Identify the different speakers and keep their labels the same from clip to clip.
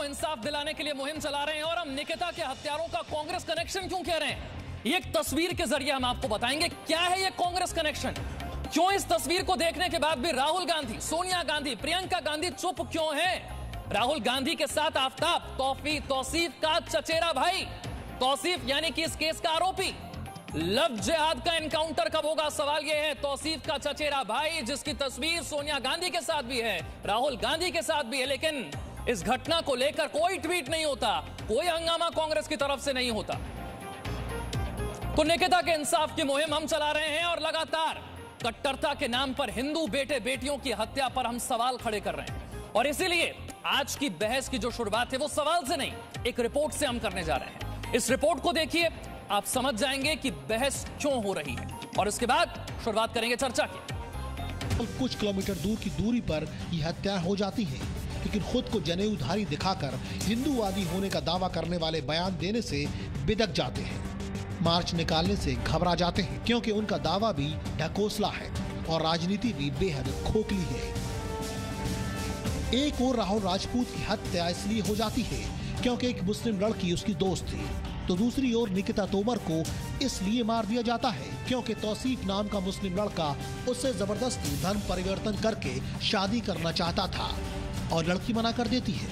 Speaker 1: को इंसाफ दिलाने के लिए मुहिम चला रहे हैं और हम निकिता के हत्यारों का कांग्रेस कनेक्शन क्यों कह रहे हैं, ये एक तस्वीर के जरिए हम आपको बताएंगे क्या है ये कांग्रेस कनेक्शन। क्यों इस तस्वीर को देखने के बाद भी राहुल गांधी, सोनिया गांधी, प्रियंका गांधी चुप क्यों हैं? राहुल गांधी के साथ आफ्ताब तौसीफ का चचेरा भाई, तौसीफ यानी कि इस केस का आरोपी। लव जिहाद का एनकाउंटर कब होगा, सवाल यह है। तौसीफ का चचेरा भाई जिसकी तस्वीर सोनिया गांधी के साथ भी है, राहुल गांधी के साथ भी है, लेकिन इस घटना को लेकर कोई ट्वीट नहीं होता, कोई हंगामा कांग्रेस की तरफ से नहीं होता। तो निकिता के इंसाफ की मुहिम हम चला रहे हैं और लगातार कट्टरता के नाम पर हिंदू बेटे बेटियों की हत्या पर हम सवाल खड़े कर रहे हैं। और इसीलिए आज की बहस की जो शुरुआत है वो सवाल से नहीं, एक रिपोर्ट से हम करने जा रहे हैं। इस रिपोर्ट को देखिए, आप समझ जाएंगे कि बहस क्यों हो रही है और इसके बाद शुरुआत करेंगे चर्चा की।
Speaker 2: कुछ किलोमीटर दूर की दूरी पर यह हत्या हो जाती है, लेकिन खुद को जनेऊधारी दिखाकर हिंदूवादी होने का दावा करने वाले बयान देने से बिदक जाते हैं, मार्च निकालने से घबरा जाते हैं, क्योंकि उनका दावा भी ढकोसला है और राजनीति भी बेहद खोखली है। एक और राहुल राजपूत की हत्या इसलिए हो जाती है क्योंकि एक मुस्लिम लड़की उसकी दोस्त थी, तो दूसरी ओर निकिता तोमर को इसलिए मार दिया जाता है क्योंकि तौसीफ नाम का मुस्लिम लड़का उससे जबरदस्ती धर्म परिवर्तन करके शादी करना चाहता था और लड़की मना कर देती है।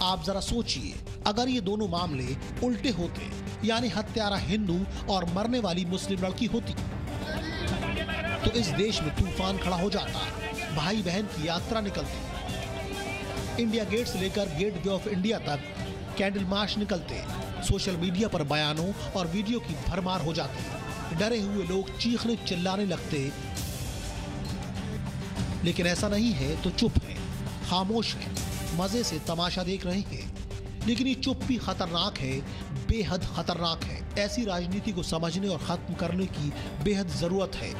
Speaker 2: आप जरा सोचिए, अगर ये दोनों मामले उल्टे होते, यानी हत्यारा हिंदू और मरने वाली मुस्लिम लड़की होती, तो इस देश में तूफान खड़ा हो जाता, भाई बहन की यात्रा निकलती, इंडिया गेट से लेकर गेट वे ऑफ इंडिया तक कैंडल मार्च निकलते, सोशल मीडिया पर बयानों और वीडियो की भरमार हो जाती, डरे हुए लोग चीखने चिल्लाने लगते। लेकिन ऐसा नहीं है तो चुप है, खामोश है, मजे से तमाशा देख रहे हैं। लेकिन ये चुप भी खतरनाक है, बेहद खतरनाक है। ऐसी राजनीति को समझने और खत्म करने की बेहद जरूरत है।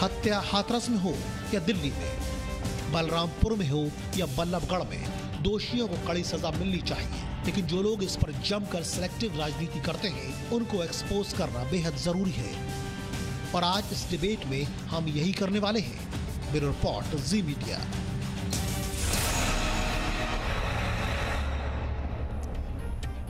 Speaker 2: हत्या हाथरस में हो या दिल्ली में, बलरामपुर में हो या बल्लभगढ़ में, दोषियों को कड़ी सजा मिलनी चाहिए। लेकिन जो लोग इस पर जमकर सिलेक्टिव राजनीति करते हैं, उनको एक्सपोज करना बेहद जरूरी है। और आज इस डिबेट में हम यही करने वाले हैं। ब्यूरो रिपोर्ट, जी मीडिया।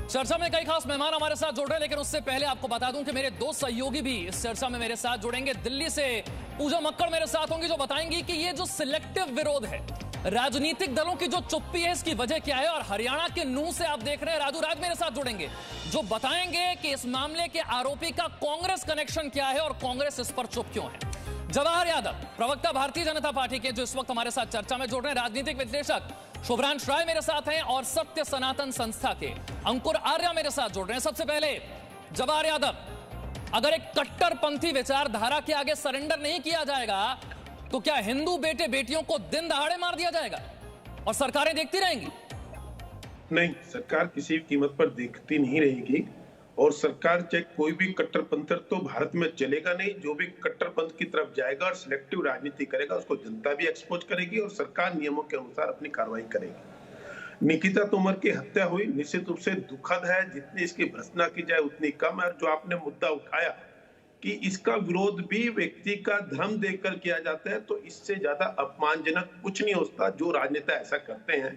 Speaker 1: चर्चा में कई खास मेहमान हमारे साथ जुड़ रहे हैं, लेकिन उससे पहले आपको बता दूं कि मेरे दो सहयोगी भी इस चर्चा में मेरे साथ जुड़ेंगे। दिल्ली से पूजा मक्कड़ मेरे साथ होंगी, जो बताएंगी कि ये जो सिलेक्टिव विरोध है, राजनीतिक दलों की जो चुप्पी है, इसकी वजह क्या है। और हरियाणा के नूह से आप देख रहे हैं राजू राज मेरे साथ जुड़ेंगे, जो बताएंगे कि इस मामले के आरोपी का कांग्रेस कनेक्शन क्या है और कांग्रेस इस पर चुप क्यों है। जवाहर यादव, प्रवक्ता भारतीय जनता पार्टी के, जो इस वक्त हमारे साथ चर्चा में जुड़ रहे हैं। राजनीतिक विश्लेषक शुभ्रांश राय मेरे साथ हैं और सत्य सनातन संस्था के अंकुर आर्या मेरे साथ जुड़ रहे हैं। सबसे पहले जवाहर यादव, अगर एक कट्टरपंथी विचारधारा के आगे सरेंडर नहीं किया जाएगा तो क्या हिंदू बेटे बेटियों को दिन दहाड़े मार दिया जाएगा और सरकारें देखती रहेंगी?
Speaker 3: नहीं, सरकार किसी कीमत पर देखती नहीं रहेगी। और सरकार चाहे कोई भी कट्टरपंथी तो भारत में चलेगा नहीं। जो भी कट्टरपंथ की तरफ जाएगा और सिलेक्टिव राजनीति करेगा, उसको जनता भी एक्सपोज करेगी और सरकार नियमों के अनुसार अपनी कार्रवाई करेगी। निकिता तोमर की हत्या हुई, निश्चित रूप से दुखद है। जितनी इसकी भर्त्सना की जाए उतनी कम है। और जो आपने मुद्दा उठाया कि इसका विरोध भी व्यक्ति का धर्म देखकर किया जाता है, तो इससे ज्यादा अपमानजनक कुछ नहीं होता जो राजनेता ऐसा करते हैं।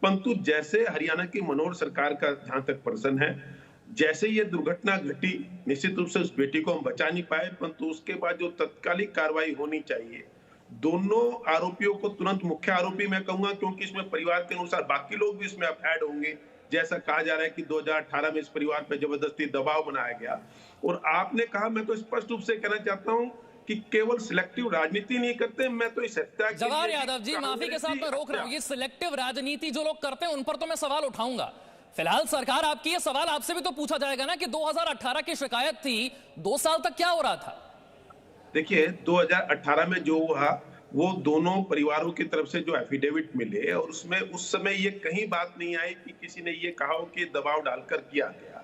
Speaker 3: परंतु जैसे हरियाणा की मनोहर सरकार का जहां तक प्रश्न है, जैसे ये दुर्घटना घटी, निश्चित रूप से उस बेटी को हम बचा नहीं पाए, परंतु उसके बाद जो तत्कालिक कार्रवाई होनी चाहिए, दोनों आरोपियों को तुरंत, मुख्य आरोपी मैं कहूंगा क्योंकि इसमें परिवार के अनुसार बाकी लोग भी इसमें ऐड होंगे। जैसा कहा जा रहा है कि 2018 में इस परिवार पर जबरदस्ती दबाव बनाया गया। और आपने कहा, मैं तो स्पष्ट रूप से कहना चाहता हूं कि केवल सिलेक्टिव राजनीति नहीं करते। मैं तो इस हत्या के
Speaker 1: जवाहर यादव जी, माफी के साथ मैं रोक रहा हूं। ये सिलेक्टिव राजनीति जो लोग करते हैं उन पर तो मैं सवाल उठाऊंगा। फिलहाल सरकार आपकी, ये सवाल आपसे भी तो पूछा जाएगा ना कि 2018 की शिकायत थी, 2 साल तक क्या हो रहा था?
Speaker 3: देखिए, 2018 में जो हुआ वो दोनों परिवारों की तरफ से जो एफिडेविट मिले, और उसमें उस समय ये कहीं बात नहीं आई कि किसी ने ये कहा हो कि दबाव डालकर किया गया।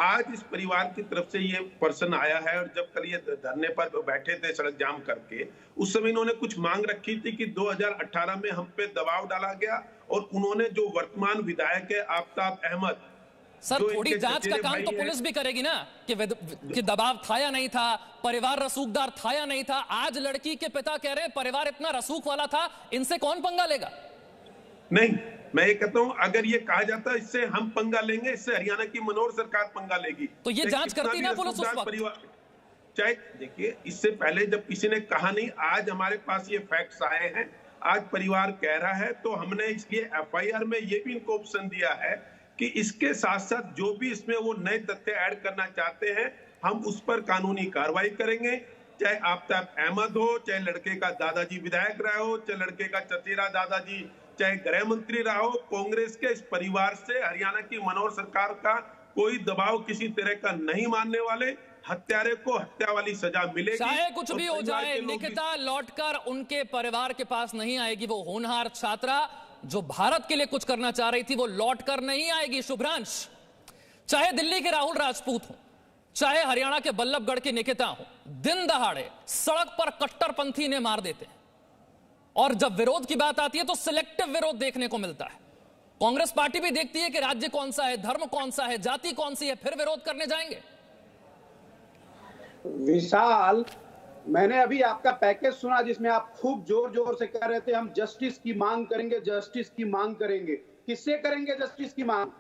Speaker 3: आज इस परिवार की तरफ से ये पर्सन आया है, और जब कल ये धरने पर बैठे थे सड़क जाम करके, उस समय इन्होंने कुछ मांग रखी थी कि 2018 में हम पे दबाव डाला गया। और उन्होंने जो वर्तमान विधायक है आफ्ताब अहमद,
Speaker 1: सर थोड़ी जांच का काम तो पुलिस भी करेगी ना कि दबाव था या नहीं था, परिवार रसूखदार था या नहीं था। आज लड़की के पिता कह रहे हैं परिवार इतना रसूख वाला था, इनसे कौन पंगा लेगा?
Speaker 3: नहीं, मैं ये कहता हूं अगर ये कहा जाता इससे हम पंगा लेंगे, इससे हरियाणा की मनोहर सरकार पंगा लेगी,
Speaker 1: तो ये जांच करती ना पुलिस उस वक्त।
Speaker 3: चाहे देखिए, इससे पहले जब किसी ने कहा नहीं, आज हमारे पास ये फैक्ट्स आए हैं, आज परिवार कह रहा है, तो हमने इसलिए एफआईआर में ये भी इनको ऑप्शन दिया है कि इसके साथ साथ जो भी इसमें वो नए तथ्य ऐड करना चाहते हैं, हम उस पर कानूनी कार्रवाई करेंगे। चाहे आफ्ताब अहमद हो, चाहे लड़के का दादाजी विधायक रहा हो, चाहे लड़के का चचेरा दादाजी चाहे गृह मंत्री रहा हो, कांग्रेस के इस परिवार से हरियाणा की मनोहर सरकार का कोई दबाव किसी तरह का नहीं मानने वाले। हत्यारे को हत्या वाली सजा मिलेगी,
Speaker 1: चाहे कुछ भी हो जाए। निकिता लौटकर उनके परिवार के पास नहीं आएगी। वो होनहार छात्रा जो भारत के लिए कुछ करना चाह रही थी, वो लौटकर नहीं आएगी। शुभ्रांश, चाहे दिल्ली के राहुल राजपूत हो, चाहे हरियाणा के बल्लभगढ़ की निकिता हो, दिन दहाड़े सड़क पर कट्टरपंथी ने मार देते हैं। और जब विरोध की बात आती है तो सिलेक्टिव विरोध देखने को मिलता है। कांग्रेस पार्टी भी देखती है कि राज्य कौन सा है, धर्म कौन सा है, जाति कौन सी है, फिर विरोध करने जाएंगे।
Speaker 4: विशाल, मैंने अभी आपका पैकेज सुना जिसमें आप खूब जोर जोर से कह रहे थे हम जस्टिस की मांग करेंगे, जस्टिस की मांग करेंगे। किससे करेंगे जस्टिस की मांग?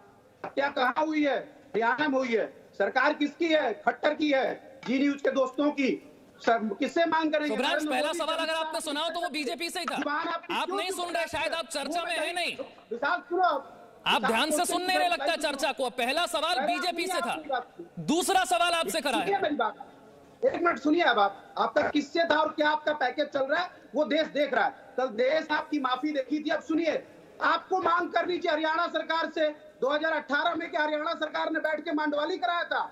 Speaker 4: हत्या कहां हुई है? हरियाणा में हुई है। सरकार किसकी है? खट्टर की है, जी न्यूज के दोस्तों की। किससे मांग करेंगे?
Speaker 1: शुभ्रांश, पहला सवाल अगर आपने सुना हो तो वो बीजेपी से ही था। आप नहीं सुन रहे, शायद आप चर्चा में है नहीं।
Speaker 4: विशाल सुनो,
Speaker 1: आप ध्यान से सुन नहीं रहे लगता है चर्चा को। पहला सवाल बीजेपी से था, दूसरा सवाल आपसे करा है।
Speaker 4: एक मिनट सुनिए। अब आपका किससे था और क्या आपका पैकेज चल रहा है वो देश देख रहा है। कल देश आपकी माफी देखी थी। अब सुनिए, आपको मांग करनी चाहिए हरियाणा सरकार से। 2018 में क्या हरियाणा सरकार ने बैठ के मांडवाली कराया था?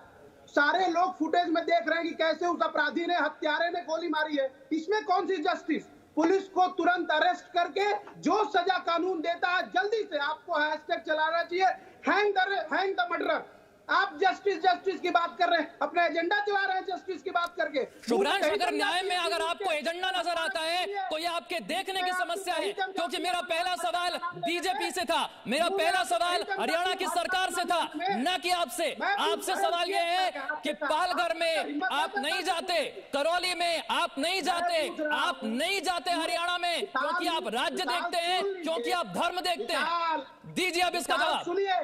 Speaker 4: सारे लोग फुटेज में देख रहे हैं कि कैसे उस अपराधी ने, हत्यारे ने गोली मारी है। इसमें कौन सी जस्टिस? पुलिस को तुरंत अरेस्ट करके जो सजा कानून देता है जल्दी से आपको हैशटैग चलाना चाहिए, हैंग द मर्डरर। आप जस्टिस जस्टिस की बात कर रहे हैं, अपना एजेंडा चला रहे हैं जस्टिस की बात करके।
Speaker 1: शुभ्रांश, अगर न्याय में अगर आपको एजेंडा नजर आता है तो ये आपके देखने की समस्या है, क्योंकि मेरा पहला सवाल बीजेपी से था, मेरा पहला सवाल हरियाणा की सरकार से था, न कि आपसे। आपसे सवाल यह है कि पालघर में आप नहीं जाते, करौली में आप नहीं जाते, आप नहीं जाते हरियाणा में क्योंकि आप राज्य देखते हैं, क्योंकि आप धर्म देखते हैं। दीजिए अब इसका जवाब।
Speaker 4: सुनिए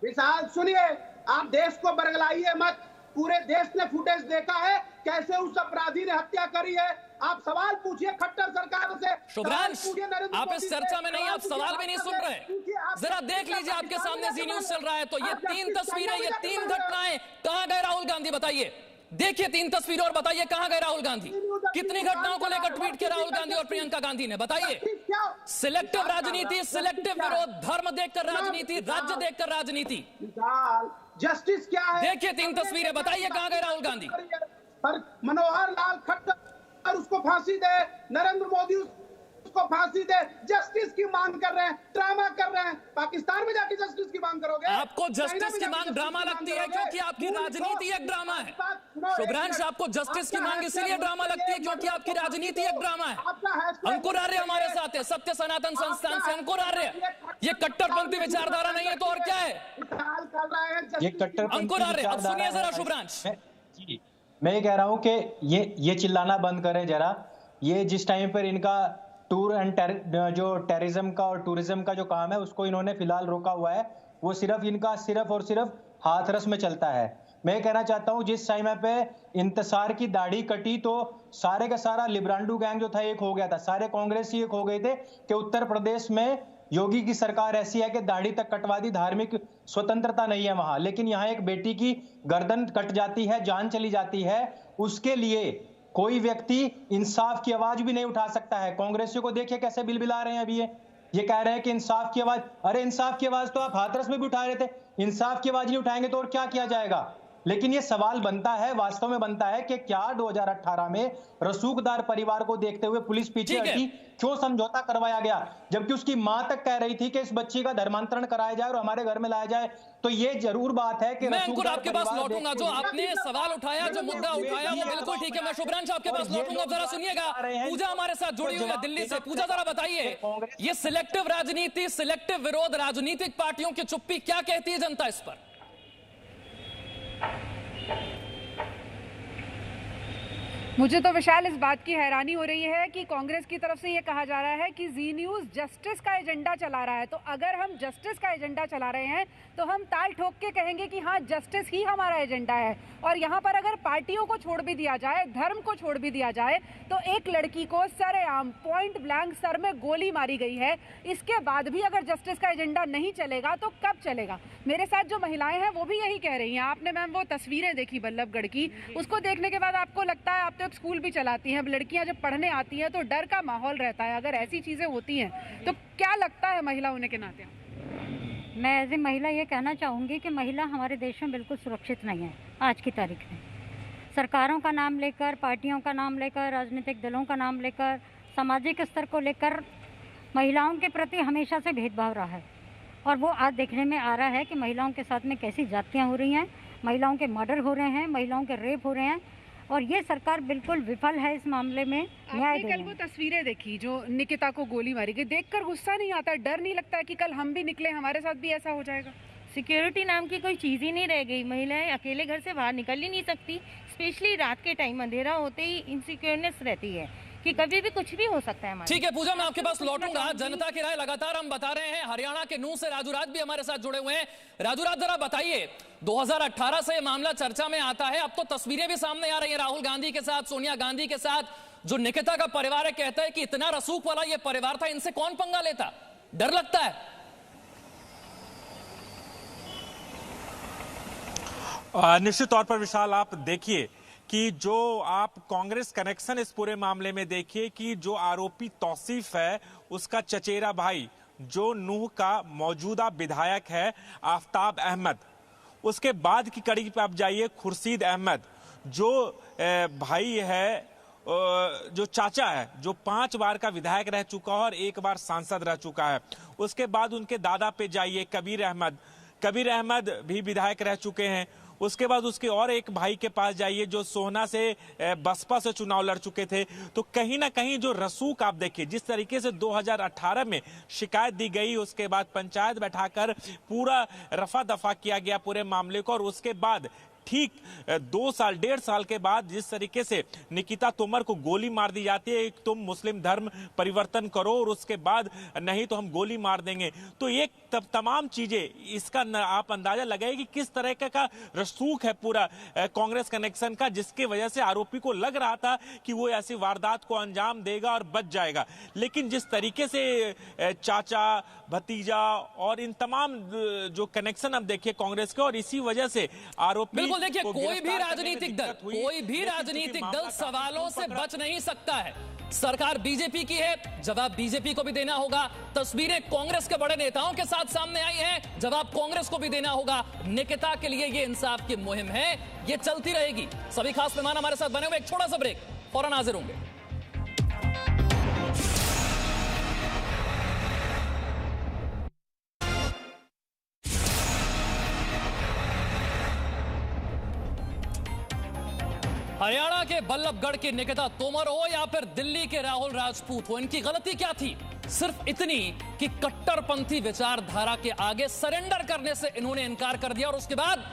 Speaker 4: विशाल, सुनिए, आप देश को बरगलाइए मत। पूरे देश ने फुटेज देखा है कैसे उस अपराधी ने हत्या करी है। आप सवाल पूछिए खट्टर सरकार से।
Speaker 1: शुभ्रांश, आप इस चर्चा में नहीं, आप सवाल भी नहीं सुन रहे। जरा देख लीजिए, आपके सामने जी न्यूज चल रहा है, तो ये 3 तस्वीरें, ये 3 घटनाएं, कहां गए राहुल गांधी? बताइए। देखिए 3 तस्वीरें और बताइए कहां गए राहुल गांधी। कितनी घटनाओं को लेकर ट्वीट किया राहुल गांधी और प्रियंका गांधी ने? बताइए। सिलेक्टिव राजनीति, सिलेक्टिव विरोध, धर्म देखकर राजनीति, राज्य देखकर राजनीति।
Speaker 4: जस्टिस क्या है?
Speaker 1: देखिए 3 तस्वीरें, बताइए कहां गए राहुल गांधी।
Speaker 4: मनोहर लाल खट्टर उसको फांसी दे, नरेंद्र मोदी उसको फांसी दे। जस्टिस की मांग कर रहे हैं, ड्रामा कर रहे हैं। पाकिस्तान में जाके जस्टिस की मांग करोगे?
Speaker 1: आपको जस्टिस की मांग ड्रामा लगती है क्योंकि आपकी राजनीति एक ड्रामा है। शुभ्रांश, आपको जस्टिस की मांग इसीलिए ड्रामा लगती है क्योंकि आपकी राजनीति एक ड्रामा है। अंकुर आर्य हमारे साथ है, सत्य सनातन संस्थान से अंकुर आर्य। ये कट्टरपंथी विचारधारा नहीं है तो और क्या है?
Speaker 5: ये कट्टरपंथी
Speaker 1: अंकुर आर्य, अब सुनिए जरा शुभ्रांश।
Speaker 5: मैं ये कह रहा हूं कि ये चिल्लाना बंद करें जरा। ये जिस टाइम पर इनका टूर एंड जो टेररिज्म का और टूरिज्म का जो काम है उसको इन्होंने फिलहाल रोका हुआ है, वो सिर्फ इनका सिर्फ और सिर्फ हाथरस में चलता है। मैं कहना चाहता हूं जिस टाइम पे इंतसार की दाढ़ी कटी तो सारे का सारा लिब्रांडू गैंग जो था एक हो गया था, सारे कांग्रेसी एक हो गए थे कि उत्तर प्रदेश में योगी की सरकार ऐसी है कि दाढ़ी तक कटवा दी, धार्मिक स्वतंत्रता नहीं है वहां। लेकिन यहाँ एक बेटी की गर्दन कट जाती है, जान चली जाती है, उसके लिए कोई व्यक्ति इंसाफ की आवाज भी नहीं उठा सकता है। कांग्रेसियों को देखिए कैसे बिलबिला रहे हैं अभी ये कह रहे हैं कि इंसाफ की आवाज। अरे इंसाफ की आवाज तो आप हाथरस में भी उठा रहे थे, इंसाफ की आवाज नहीं उठाएंगे तो और क्या किया जाएगा? लेकिन ये सवाल बनता है, वास्तव में बनता है कि क्या 2018 में रसूखदार परिवार को देखते हुए पुलिस पीछे हटी? क्यों समझौता करवाया गया जबकि उसकी मां तक कह रही थी कि इस बच्ची का धर्मांतरण कराया जाए और हमारे घर में लाया जाए? तो ये जरूर बात है कि
Speaker 1: मैं अंकुर आपके पास लौटूंगा। जो आपने सवाल उठाया, जो मुद्दा उठाया वो बिल्कुल ठीक है। मैं शुभ्रांश आपके पास लौटूंगा। जरा सुनिएगा, पूजा हमारे साथ जुड़ी हुई है दिल्ली से। पूजा जरा बताइए, ये सिलेक्टिव राजनीति, सिलेक्टिव विरोध, राजनीतिक पार्टियों की चुप्पी, क्या कहती है जनता इस पर?
Speaker 6: मुझे तो विशाल इस बात की हैरानी हो रही है कि कांग्रेस की तरफ से ये कहा जा रहा है कि जी न्यूज़ जस्टिस का एजेंडा चला रहा है। तो अगर हम जस्टिस का एजेंडा चला रहे हैं तो हम ताल ठोक के कहेंगे कि हाँ, जस्टिस ही हमारा एजेंडा है। और यहाँ पर अगर पार्टियों को छोड़ भी दिया जाए, धर्म को छोड़ भी दिया जाए, तो एक लड़की को सरेआम पॉइंट ब्लैंक सर में गोली मारी गई है। इसके बाद भी अगर जस्टिस का एजेंडा नहीं चलेगा तो कब चलेगा? मेरे साथ जो महिलाएं हैं वो भी यही कह रही हैं। आपने मैम वो तस्वीरें देखी बल्लभगढ़ की, उसको देखने के बाद आपको लगता है, आप तो एक स्कूल भी चलाती हैं, अब लड़कियां जब पढ़ने आती हैं तो डर का माहौल रहता है। अगर ऐसी चीजें होती हैं तो क्या लगता है महिला होने के नाते?
Speaker 7: मैं एज ए महिला ये कहना चाहूँगी कि महिला हमारे देश में बिल्कुल सुरक्षित नहीं है आज की तारीख में। सरकारों का नाम लेकर, पार्टियों का नाम लेकर, राजनीतिक दलों का नाम लेकर, सामाजिक स्तर को लेकर महिलाओं के प्रति हमेशा से भेदभाव रहा है। और वो आज देखने में आ रहा है कि महिलाओं के साथ में कैसी जातियाँ हो रही हैं, महिलाओं के मर्डर हो रहे हैं, महिलाओं के रेप हो रहे हैं। और ये सरकार बिल्कुल विफल है इस मामले में न्याय देने में।
Speaker 6: कल वो तस्वीरें देखी जो निकिता को गोली मारी गई, देखकर गुस्सा नहीं आता, डर नहीं लगता है कि कल हम भी निकले, हमारे साथ भी ऐसा हो जाएगा?
Speaker 8: सिक्योरिटी नाम की कोई चीज़ ही नहीं रह गई। महिलाएं अकेले घर से बाहर निकल ही नहीं सकती। स्पेशली रात के टाइम अंधेरा होते ही इनसिक्योरनेस रहती है कि कभी भी कुछ भी हो सकता है।
Speaker 1: ठीक है पूजा, मैं आपके पास लौटूंगा। जनता की राय लगातार हम बता रहे हैं। हरियाणा के नूह से राजू राज भी हमारे साथ जुड़े हुए हैं। राजू राज, जरा बताइए, 2018 से मामला चर्चा में आता है, अब तो तस्वीरें भी सामने आ रही है राहुल गांधी के साथ, सोनिया गांधी के साथ। जो निकिता का परिवार है कहता है कि इतना रसूख वाला ये परिवार था, इनसे कौन पंगा लेता? डर लगता है?
Speaker 9: निश्चित तौर पर विशाल, आप देखिए कि जो आप कांग्रेस कनेक्शन इस पूरे मामले में देखिए कि जो आरोपी तौसीफ है उसका चचेरा भाई जो नूह का मौजूदा विधायक है आफ्ताब अहमद, उसके बाद की कड़ी पे आप जाइए खुर्शीद अहमद जो भाई है, जो चाचा है, जो 5 बार का विधायक रह चुका है और 1 बार सांसद रह चुका है। उसके बाद उनके दादा पे जाइए कबीर अहमद भी विधायक रह चुके हैं। उसके बाद उसके और एक भाई के पास जाइए जो सोहना से बसपा से चुनाव लड़ चुके थे। तो कहीं ना कहीं जो रसूख आप देखिए, जिस तरीके से 2018 में शिकायत दी गई, उसके बाद पंचायत बैठाकर पूरा रफा दफा किया गया पूरे मामले को, और उसके बाद ठीक 1.5 साल के बाद जिस तरीके से निकिता तोमर को गोली मार दी जाती है, एक तुम मुस्लिम धर्म परिवर्तन करो और उसके बाद नहीं तो हम गोली मार देंगे, तो एक तमाम चीजें इसका आप अंदाजा लगाइए कि किस तरह का रसूख है पूरा कांग्रेस कनेक्शन का, जिसके वजह से आरोपी को लग रहा था कि वो ऐसी वारदात को अंजाम देगा और बच जाएगा। लेकिन जिस तरीके से चाचा, भतीजा और इन तमाम जो कनेक्शन अब देखिए कांग्रेस के, और इसी वजह से आरोपी,
Speaker 1: बिल्कुल देखिए, कोई भी राजनीतिक दल सवालों से बच नहीं सकता है। सरकार बीजेपी की है, जवाब बीजेपी को भी देना होगा। तस्वीरें कांग्रेस के बड़े नेताओं के साथ सामने आई हैं, जवाब कांग्रेस को भी देना होगा। निकिता के लिए ये इंसाफ की मुहिम है, ये चलती रहेगी। सभी खास मेहमान हमारे साथ बने हुए, एक छोटा सा ब्रेक, फौरन हाजिर होंगे। हरियाणा के बल्लभगढ़ की निकिता तोमर हो या फिर दिल्ली के राहुल राजपूत हो, इनकी गलती क्या थी? सिर्फ इतनी कि कट्टरपंथी विचारधारा के आगे सरेंडर करने से इन्होंने इनकार कर दिया और उसके बाद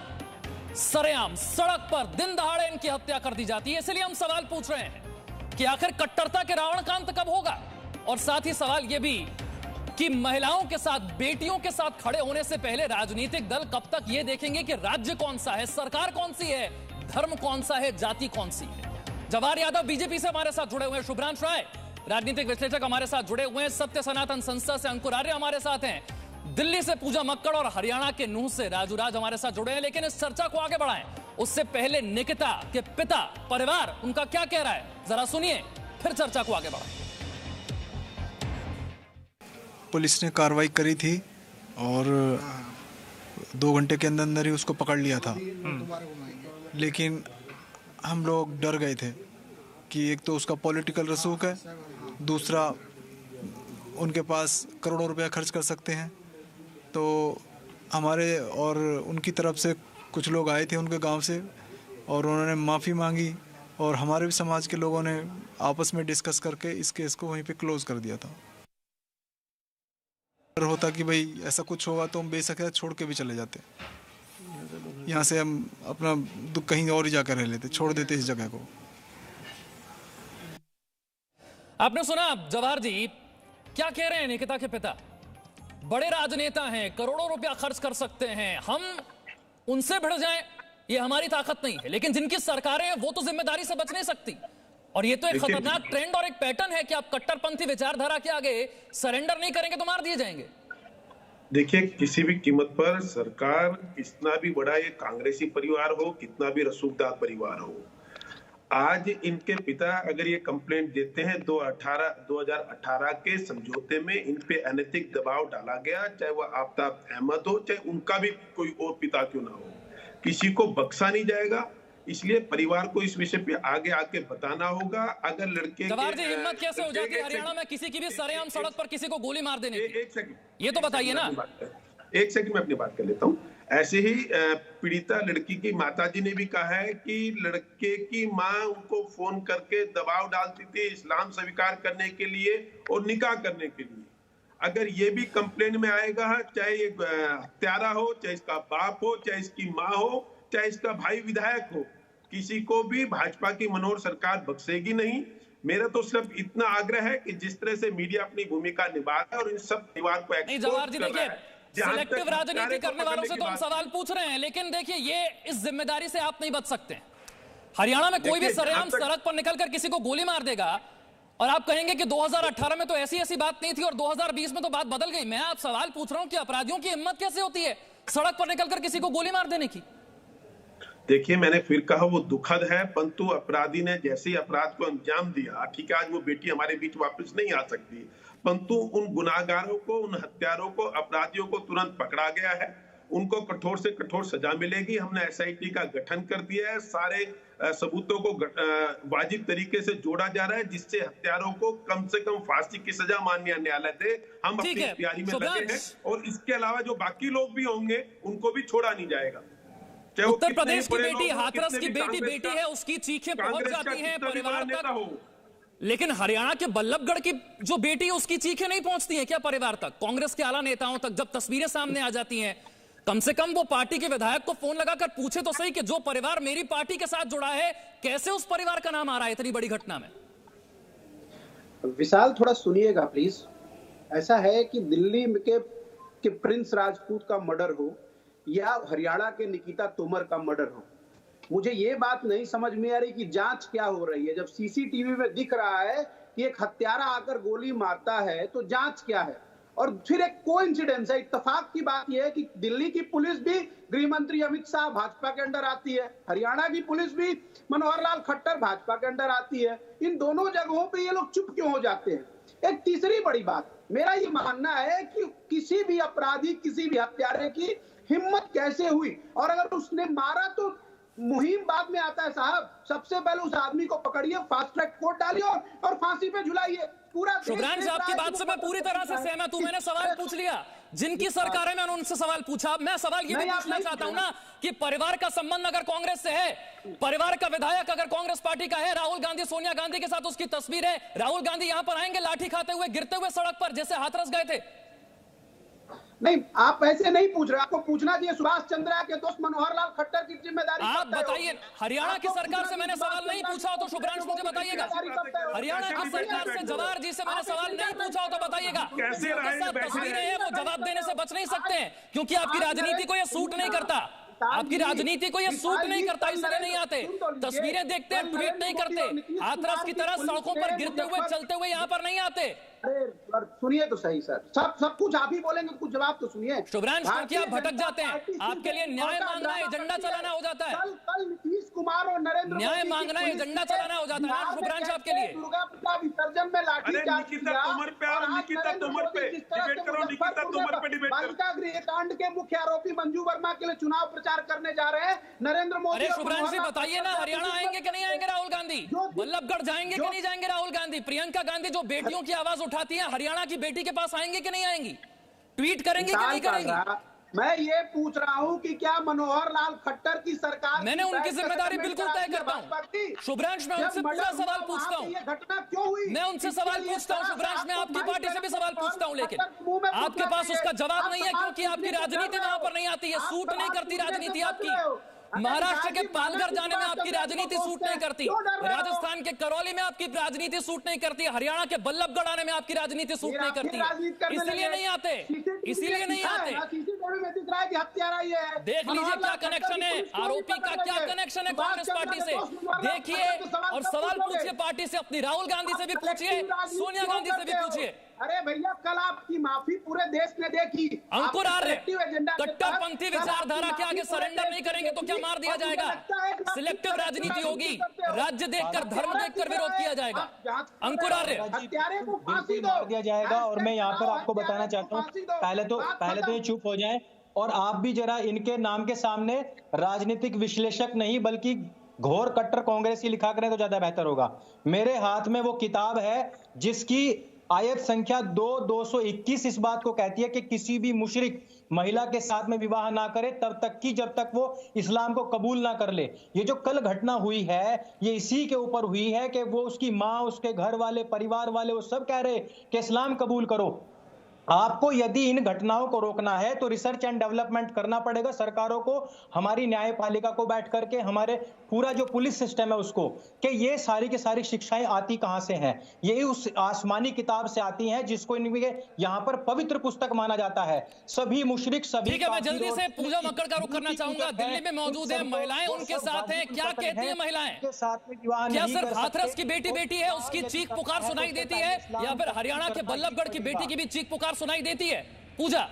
Speaker 1: सरेआम सड़क पर दिन दहाड़े इनकी हत्या कर दी जाती है। इसलिए हम सवाल पूछ रहे हैं कि आखिर कट्टरता के रावण का अंत कब होगा? और साथ ही सवाल यह भी कि महिलाओं के साथ, बेटियों के साथ खड़े होने से पहले राजनीतिक दल कब तक यह देखेंगे कि राज्य कौन सा है, सरकार कौन सी है, धर्म कौन सा है, जाति कौन सी है? जवाहर यादव बीजेपी से हमारे साथ जुड़े हुए हैं, शुभ्रांश राय राजनीतिक विश्लेषक हमारे साथ जुड़े हुए हैं, सत्य सनातन संस्था से अंकुर आर्य हमारे साथ हैं, दिल्ली से पूजा मक्कड़ और हरियाणा के नूह से राजू राज हमारे साथ जुड़े हैं। लेकिन इस चर्चा को आगे बढ़ाएं उससे पहले निकिता के पिता, परिवार, उनका क्या कह रहा है, जरा सुनिए, फिर चर्चा को आगे बढ़ाएं।
Speaker 10: पुलिस ने कार्रवाई करी थी और 2 घंटे के अंदर अंदर ही उसको पकड़ लिया था। लेकिन हम लोग डर गए थे कि एक तो उसका पॉलिटिकल रसूख है, दूसरा उनके पास करोड़ों रुपया खर्च कर सकते हैं। तो हमारे और उनकी तरफ से कुछ लोग आए थे उनके गांव से और उन्होंने माफ़ी मांगी और हमारे भी समाज के लोगों ने आपस में डिस्कस करके इस केस को वहीं पे क्लोज कर दिया था। डर होता कि भाई ऐसा कुछ होगा तो हम बेशक छोड़ के भी चले जाते, यहाँ से हम अपना दुख कहीं और ही जाकर रह लेते, छोड़ देते इस जगह को।
Speaker 1: आपने सुना जवाहर जी क्या कह रहे हैं निकिता के पिता? बड़े राजनेता हैं, करोड़ों रुपया खर्च कर सकते हैं, हम उनसे भिड़ जाएं ये हमारी ताकत नहीं है, लेकिन जिनकी सरकारें हैं वो तो जिम्मेदारी से बच नहीं सकती। और ये तो एक खतरनाक ट्रेंड और एक पैटर्न है कि आप कट्टरपंथी विचारधारा के आगे सरेंडर नहीं करेंगे तो मार दिए जाएंगे।
Speaker 3: देखिए, किसी भी कीमत पर सरकार, कितना भी बड़ा ये कांग्रेसी परिवार हो, कितना भी रसूखदार परिवार हो, आज इनके पिता अगर ये कंप्लेंट देते हैं 2018 के समझौते में इन पे अनैतिक दबाव डाला गया, चाहे वो आफ्ताब अहमद हो, चाहे उनका भी कोई और पिता क्यों ना हो, किसी को बख्शा नहीं जाएगा। इसलिए परिवार को इस विषय पे आगे आके बताना होगा। अगर लड़के
Speaker 1: जवाहर जी हिम्मत कैसे हो जाती है हरियाणा में किसी की भी सरेआम सड़क पर किसी को गोली मार देने की? एक सेकंड, ये तो बताइए ना।
Speaker 3: एक सेकंड में अपनी बात कर लेता हूँ। ऐसे ही पीड़िता लड़की की माताजी ने भी कहा है कि लड़के की माँ उनको फोन करके दबाव डालती थी इस्लाम स्वीकार करने के लिए और निकाह करने के लिए। अगर ये भी कंप्लेन में आएगा, चाहे ये हत्यारा हो, चाहे इसका बाप हो, चाहे इसकी माँ हो, चाहे इसका भाई विधायक हो, किसी को भी भाजपा की मनोहर सरकार बख्शेगी नहीं। मेरा तो सिर्फ इतना आग्रह है कि जिस तरह से मीडिया अपनी भूमिका निभा रहा है और इन सब परिवार को
Speaker 1: जवाहर जी देखिए, सिलेक्टिव राजनीति करने वालों से तो हम सवाल पूछ रहे हैं, लेकिन देखिए ये इस जिम्मेदारी से आप नहीं बच सकते। हरियाणा में कोई भी सरेआम सड़क पर निकलकर किसी को गोली मार देगा और आप कहेंगे कि 2018 में तो ऐसी बात नहीं थी और 2020 में तो बात बदल गई। मैं आप सवाल पूछ रहा हूं कि अपराधियों की हिम्मत कैसे होती है सड़क पर निकलकर किसी को गोली मार देने की?
Speaker 3: देखिए, मैंने फिर कहा वो दुखद है, परंतु अपराधी ने जैसे ही अपराध को अंजाम दिया, ठीक है आज वो बेटी हमारे बीच वापस नहीं आ सकती, परंतु उन गुनाहगारों को, उन हत्यारों को, अपराधियों को तुरंत पकड़ा गया है, उनको कठोर से कठोर सजा मिलेगी। हमने SIT का गठन कर दिया है, सारे सबूतों को वाजिब तरीके से जोड़ा जा रहा है, जिससे हत्यारों को कम से कम फांसी की सजा माननीय न्यायालय दे। हम अपनी तैयारी में लगे हैं और इसके अलावा जो बाकी लोग भी होंगे उनको भी छोड़ा नहीं जाएगा।
Speaker 1: उत्तर प्रदेश की बेटी, हाथरस की बेटी है, उसकी चीखें पहुंच जाती हैं परिवार तक, लेकिन हरियाणा के बल्लभगढ़ की जो बेटी है उसकी चीखें नहीं पहुंचती हैं क्या परिवार तक, कांग्रेस के आला नेताओं तक? जब तस्वीरें सामने आ जाती हैं, कम से कम वो पार्टी के विधायक को फोन लगाकर पूछे तो सही कि जो परिवार मेरी पार्टी के साथ जुड़ा है, कैसे उस परिवार का नाम आ रहा है इतनी बड़ी घटना में?
Speaker 4: विशाल, थोड़ा सुनिएगा प्लीज। ऐसा है कि दिल्ली के प्रिंस राजपूत का मर्डर हो या हरियाणा के निकिता तोमर का मर्डर हो, मुझे ये बात नहीं समझ में आ रही कि जांच क्या हो रही है। जब CCTV में दिख रहा है कि एक हत्यारा आकर गोली मारता है तो जांच क्या है? और फिर एक कोइंसिडेंस है, इत्तेफाक की बात यह है कि दिल्ली की पुलिस भी गृह मंत्री अमित शाह भाजपा के अंडर आती है, हरियाणा की पुलिस भी मनोहर लाल खट्टर भाजपा के अंडर आती है। इन दोनों जगहों पे ये लोग चुप क्यों हो जाते हैं? एक तीसरी बड़ी बात, मेरा ये मानना है कि किसी भी अपराधी, किसी भी हत्यारे की हिम्मत कैसे हुई, और अगर उसने मारा तो मुहिम बाद में आता है साहब। सबसे पहले उस आदमी को पकड़िए, फास्ट ट्रैक कोर्ट डालिए और फांसी पे झुलाइए। पूरा
Speaker 1: शुभ्रांश, आपकी बात से मैं पूरी तरह से सहमत हूं। मैंने सवाल पूछ लिया जिनकी सरकार है, मैंने उनसे सवाल पूछा। मैं सवाल ये भी पूछना चाहता हूं ना कि परिवार का संबंध अगर कांग्रेस से है, परिवार का विधायक अगर कांग्रेस पार्टी का है, राहुल गांधी, सोनिया गांधी के साथ उसकी तस्वीर है, राहुल गांधी यहां पर आएंगे लाठी खाते हुए, गिरते हुए सड़क पर, जैसे हाथरस गए थे?
Speaker 4: नहीं, आप ऐसे नहीं पूछ रहे, आपको पूछना चाहिए सुभाष चंद्र के दोस्त मनोहर लाल खट्टर की जिम्मेदारी।
Speaker 1: आप बताइए, हरियाणा की सरकार से मैंने सवाल नहीं पूछा हो तो शुभ्रांश मुझे बताइएगा। हरियाणा की सरकार से, जवाहर जी से मैंने सवाल नहीं पूछा हो तो बताइएगा। तस्वीरें हैं, वो जवाब देने से बच नहीं सकते हैं, क्योंकि आपकी राजनीति को यह सूट नहीं करता, आपकी राजनीति को यह सूट नहीं करता, इसलिए नहीं आते। तस्वीरें देखते हैं, ट्वीट नहीं करते, हाथरस की तरह सड़कों पर गिरते हुए, चलते हुए यहाँ पर नहीं आते।
Speaker 4: अरे सुनिए तो सही सर, सब कुछ आप ही बोलेंगे, कुछ जवाब तो सुनिए।
Speaker 1: शुभ्रांश, क्योंकि आप भटक जाते हैं, आपके लिए न्याय मांगना एजेंडा चलाना हो जाता है।
Speaker 4: कल नीतीश कुमार और नरेंद्र
Speaker 1: न्याय मांगना एजेंडा चलाना हो जाता है शुभ्रांश आपके लिए।
Speaker 4: दुर्गा पूजा विसर्जन में लाठीचार्ज किया, बालिका गृह कांड के मुख्य आरोपी मंजू वर्मा के लिए चुनाव प्रचार करने जा रहे हैं नरेंद्र मोदी।
Speaker 1: अरे शुभ्रांश जी बताइए ना, हरियाणा आएंगे कि नहीं आएंगे राहुल गांधी? बल्लभगढ़ जाएंगे कि नहीं जाएंगे राहुल गांधी? प्रियंका गांधी जो बेटियों की आवाज उठाती है, हरियाणा की बेटी के पास आएंगे कि नहीं आएंगी? ट्वीट करेंगे कि नहीं करेंगी?
Speaker 4: मैं ये पूछ रहा हूँ कि क्या मनोहर लाल खट्टर की सरकार,
Speaker 1: मैंने उनकी जिम्मेदारी बिल्कुल तय करता हूँ शुभ्रांश, मैं उनसे पूरा सवाल पूछता हूँ,
Speaker 4: ये घटना क्यों हुई,
Speaker 1: मैं उनसे सवाल पूछता हूँ शुभ्रांश, मैं आपकी पार्टी से भी सवाल पूछता हूँ, लेकिन आपके पास उसका जवाब नहीं है, क्योंकि आपकी राजनीति वहां पर नहीं आती है, सूट नहीं करती राजनीति आपकी। महाराष्ट्र के पालघर जाने में आपकी राजनीति सूट नहीं करती, राजस्थान के करौली में आपकी राजनीति सूट नहीं करती, हरियाणा के बल्लभगढ़ आने में आपकी राजनीति सूट नहीं करती, इसलिए नहीं आते, इसीलिए नहीं आते। देख लीजिए क्या कनेक्शन है, आरोपी का क्या कनेक्शन है कांग्रेस पार्टी से, देखिए और सवाल पूछिए पार्टी से, अपनी राहुल गांधी से भी पूछिए, सोनिया गांधी से भी पूछिए।
Speaker 4: अरे भैया कल आपकी माफी पूरे देश ने देखी।
Speaker 1: अंकुर आर्य कट्टरपंथी विचारधारा के आगे सरेंडर नहीं करेंगे तो क्या मार दिया जाएगा? सिलेक्टिव राजनीति होगी, राज्य देखकर धर्म देखकर विरोध किया जाएगा। अंकुर आर्य
Speaker 4: हत्यारे को फांसी
Speaker 5: मार दिया जाएगा। और मैं यहाँ पर आपको बताना चाहता हूँ, पहले तो ये चुप हो जाए और आप भी जरा इनके नाम के सामने राजनीतिक विश्लेषक नहीं बल्कि घोर कट्टर कांग्रेसी लिखा करें तो ज्यादा बेहतर होगा। मेरे हाथ में वो किताब है जिसकी आयत संख्या 221 इस बात को कहती है कि किसी भी मुशरिक महिला के साथ में विवाह ना करे तब तक कि जब तक वो इस्लाम को कबूल ना कर ले। ये जो कल घटना हुई है ये इसी के ऊपर हुई है कि वो उसकी माँ, उसके घर वाले, परिवार वाले वो सब कह रहे कि इस्लाम कबूल करो। आपको यदि इन घटनाओं को रोकना है तो रिसर्च एंड डेवलपमेंट करना पड़ेगा सरकारों को, हमारी न्यायपालिका को बैठ करके, हमारे पूरा जो पुलिस सिस्टम है उसको, कि ये सारी की सारी शिक्षाएं आती कहां से हैं। ये उस आसमानी किताब से आती हैं जिसको इनके यहाँ पर पवित्र पुस्तक माना जाता है। सभी मुशरिक, सभी।
Speaker 1: ठीक है, मैं जल्दी से पूजा मक्कड़ का रुख करना चाहूंगा। दिल्ली में मौजूद है महिलाएं, उनके साथ हैं, क्या कहती है महिलाएं? क्या सिर्फ हाथरस की बेटी है उसकी चीख पुकार सुनाई देती है या फिर हरियाणा के बल्लभगढ़ की बेटी की भी चीख पुकार सुनाई देती है? पूजा,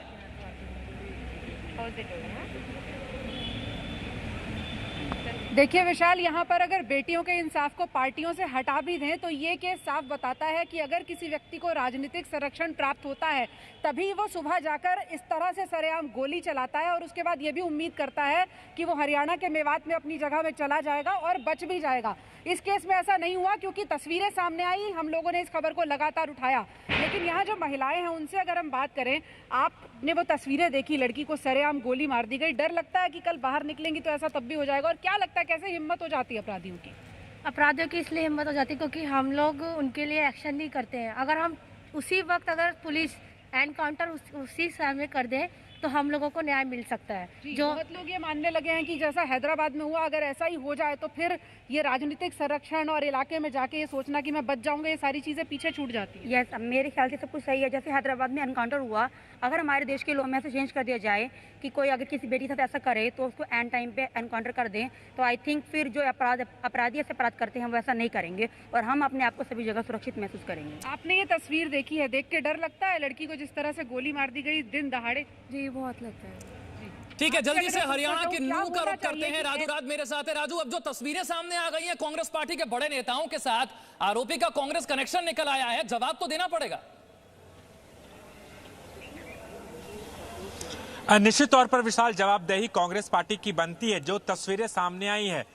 Speaker 6: देखिए विशाल, यहाँ पर अगर बेटियों के इंसाफ को पार्टियों से हटा भी दें तो ये केस साफ बताता है कि अगर किसी व्यक्ति को राजनीतिक संरक्षण प्राप्त होता है तभी वो सुबह जाकर इस तरह से सरेआम गोली चलाता है और उसके बाद ये भी उम्मीद करता है कि वो हरियाणा के मेवात में अपनी जगह में चला जाएगा और बच भी जाएगा। इस केस में ऐसा नहीं हुआ क्योंकि तस्वीरें सामने आई, हम लोगों ने इस खबर को लगातार उठाया। लेकिन यहाँ जो महिलाएं हैं उनसे अगर हम बात करें, आपने वो तस्वीरें देखी, लड़की को सरेआम गोली मार दी गई। डर लगता है कि कल बाहर निकलेंगी तो ऐसा तब भी हो जाएगा? और क्या लगता है कैसे हिम्मत हो जाती है अपराधियों की?
Speaker 8: अपराधियों की इसलिए हिम्मत हो जाती है क्योंकि हम लोग उनके लिए एक्शन नहीं करते हैं। अगर हम उसी वक्त अगर पुलिस एनकाउंटर उसी समय कर दें तो हम लोगों को न्याय मिल सकता है। जो
Speaker 6: बहुत लोग ये मानने लगे हैं कि जैसा हैदराबाद में हुआ, अगर ऐसा ही हो जाए तो फिर ये राजनीतिक संरक्षण और इलाके में जाके ये सोचना कि मैं बच जाऊंगा, ये सारी चीजें पीछे छूट जाती है।
Speaker 7: यस, मेरे ख्याल से सब कुछ सही है। जैसे हैदराबाद में एनकाउंटर हुआ, अगर हमारे देश के लॉ में ऐसे चेंज कर दिया जाए कि कोई अगर किसी बेटी के साथ ऐसा करे तो उसको एंड टाइम पे एनकाउंटर कर दें तो आई थिंक फिर जो अपराधी ऐसे अपराध करते हैं वो ऐसा नहीं करेंगे और हम अपने आप को सभी जगह सुरक्षित महसूस करेंगे।
Speaker 6: आपने ये तस्वीर देखी है, देख के डर लगता है लड़की को जिस तरह से गोली मार दी गई दिन दहाड़े?
Speaker 7: जी बहुत लगता है।
Speaker 1: ठीक है, जल्दी से हरियाणा की नूह का रुख करते हैं। राजू राज मेरे साथ है। राजू, अब जो तस्वीरें सामने आ गई हैं कांग्रेस पार्टी के बड़े नेताओं के साथ, आरोपी का कांग्रेस कनेक्शन निकल आया है, जवाब तो देना पड़ेगा।
Speaker 9: निश्चित तौर पर विशाल जवाबदेही कांग्रेस पार्टी की बनती है। जो तस्वीरें सामने आई है,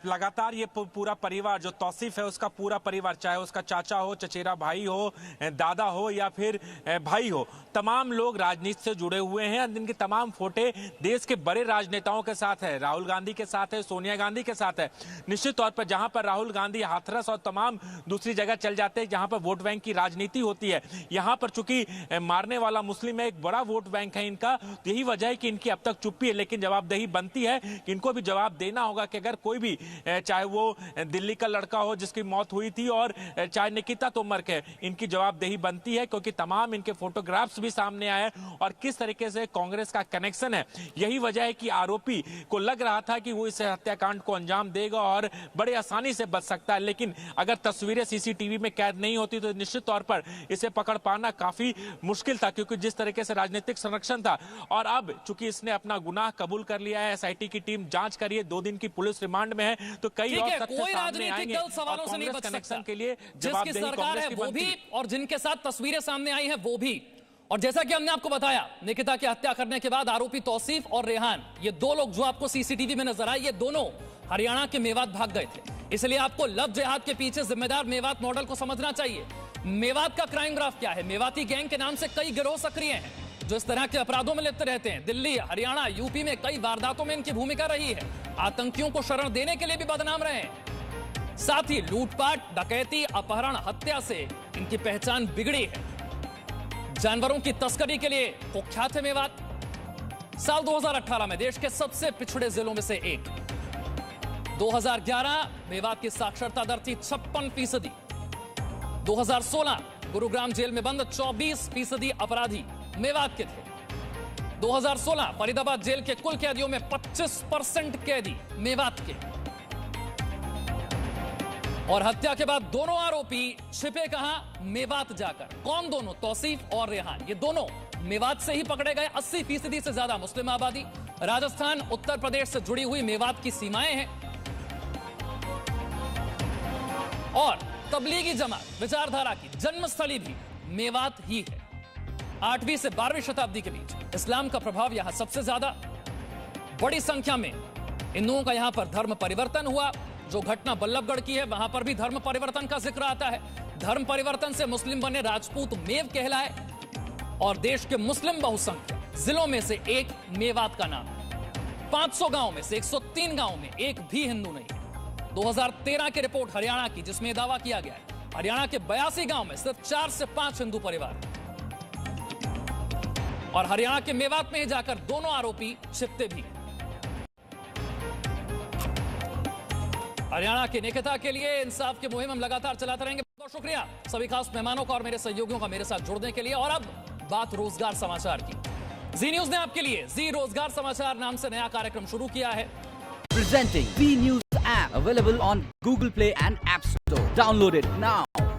Speaker 9: लगातार ये पूरा परिवार जो तौसीफ है उसका पूरा परिवार, चाहे उसका चाचा हो, चचेरा भाई हो, दादा हो या फिर भाई हो, तमाम लोग राजनीति से जुड़े हुए हैं। इनके तमाम फोटे देश के बड़े राजनेताओं के साथ है, राहुल गांधी के साथ है, सोनिया गांधी के साथ है। निश्चित तौर पर जहां पर राहुल गांधी हाथरस और तमाम दूसरी जगह चल जाते हैं जहां पर वोट बैंक की राजनीति होती है, यहां पर चूंकि मारने वाला मुस्लिम है, एक बड़ा वोट बैंक है इनका, यही वजह है कि इनकी अब तक चुप्पी है। लेकिन जवाबदेही बनती है कि इनको भी जवाब देना होगा कि अगर कोई भी, चाहे वो दिल्ली का लड़का हो जिसकी मौत हुई थी और चाहे निकिता तोमर के, इनकी जवाबदेही बनती है क्योंकि तमाम इनके फोटोग्राफ्स भी सामने आए और किस तरीके से कांग्रेस का कनेक्शन है। यही वजह है कि आरोपी को लग रहा था कि वो इस हत्याकांड को अंजाम देगा और बड़े आसानी से बच सकता है, लेकिन अगर तस्वीरें सीसीटीवी में कैद नहीं होती तो निश्चित तौर पर इसे पकड़ पाना काफी मुश्किल था, क्योंकि जिस तरीके से राजनीतिक संरक्षण था। और अब चूंकि इसने अपना गुनाह कबूल कर लिया है, एसआईटी की टीम जांच करिए, 2 दिन की पुलिस रिमांड में है, तो कई और
Speaker 1: कोई राजनीतिक दल सवालों से नहीं बच सकता के लिए जिसकी सरकार है वो भी और जिनके साथ तस्वीरें सामने आई हैं वो भी। और जैसा कि हमने आपको बताया, निकिता की हत्या करने के बाद आरोपी तौसीफ और रेहान, ये 2 लोग जो आपको सीसीटीवी में नजर आए, ये दोनों हरियाणा के मेवात भाग गए थे। इसलिए आपको लव जिहाद के पीछे जिम्मेदार मेवात मॉडल को समझना चाहिए। मेवात का क्राइम ग्राफ क्या है? मेवाती गैंग के नाम से कई गिरोह सक्रिय हैं जो इस तरह के अपराधों में लिप्त रहते हैं। दिल्ली, हरियाणा, यूपी में कई वारदातों में इनकी भूमिका रही है। आतंकियों को शरण देने के लिए भी बदनाम रहे हैं। साथ ही लूटपाट, डकैती, अपहरण, हत्या से इनकी पहचान बिगड़ी है। जानवरों की तस्करी के लिए कुख्यात है मेवात। साल 2018 में देश के सबसे पिछड़े जिलों में से एक। 2011 मेवात की साक्षरता दर थी 56%। 2016 गुरुग्राम जेल में बंद 24% अपराधी मेवात के थे। 2016 फरीदाबाद जेल के कुल कैदियों में 25% कैदी मेवात के। और हत्या के बाद दोनों आरोपी छिपे कहां? मेवात जाकर। कौन दोनों? तौसीफ और रेहान। ये दोनों मेवात से ही पकड़े गए। 80% से ज्यादा मुस्लिम आबादी, राजस्थान उत्तर प्रदेश से जुड़ी हुई मेवात की सीमाएं हैं। और तबलीगी जमात विचारधारा की जन्मस्थली भी मेवात ही है। 8वीं से 12वीं शताब्दी के बीच इस्लाम का प्रभाव यहां सबसे ज्यादा। बड़ी संख्या में हिंदुओं का यहां पर धर्म परिवर्तन हुआ। जो घटना बल्लभगढ़ की है वहां पर भी धर्म परिवर्तन का जिक्र आता है। धर्म परिवर्तन से मुस्लिम बने राजपूत मेव कहलाए। और देश के मुस्लिम बहुसंख्यक जिलों में से एक मेवात का नाम है। 500 गांव में से 103 गांव में एक भी हिंदू नहीं है। 2013 की रिपोर्ट हरियाणा की, जिसमें दावा किया गया है हरियाणा के 82 गांव में सिर्फ 4 से 5 हिंदू परिवार हैं। और हरियाणा के मेवात में जाकर दोनों आरोपी छिपते भी हैं। हरियाणा के निकिता के लिए इंसाफ की मुहिम हम लगातार चलाते रहेंगे। बहुत शुक्रिया सभी खास मेहमानों का और मेरे सहयोगियों का मेरे साथ जुड़ने के लिए। और अब बात रोजगार समाचार की। जी न्यूज ने आपके लिए जी रोजगार समाचार नाम से नया कार्यक्रम शुरू किया है।
Speaker 11: Presenting B News app available on Google Play and App Store. Download it now.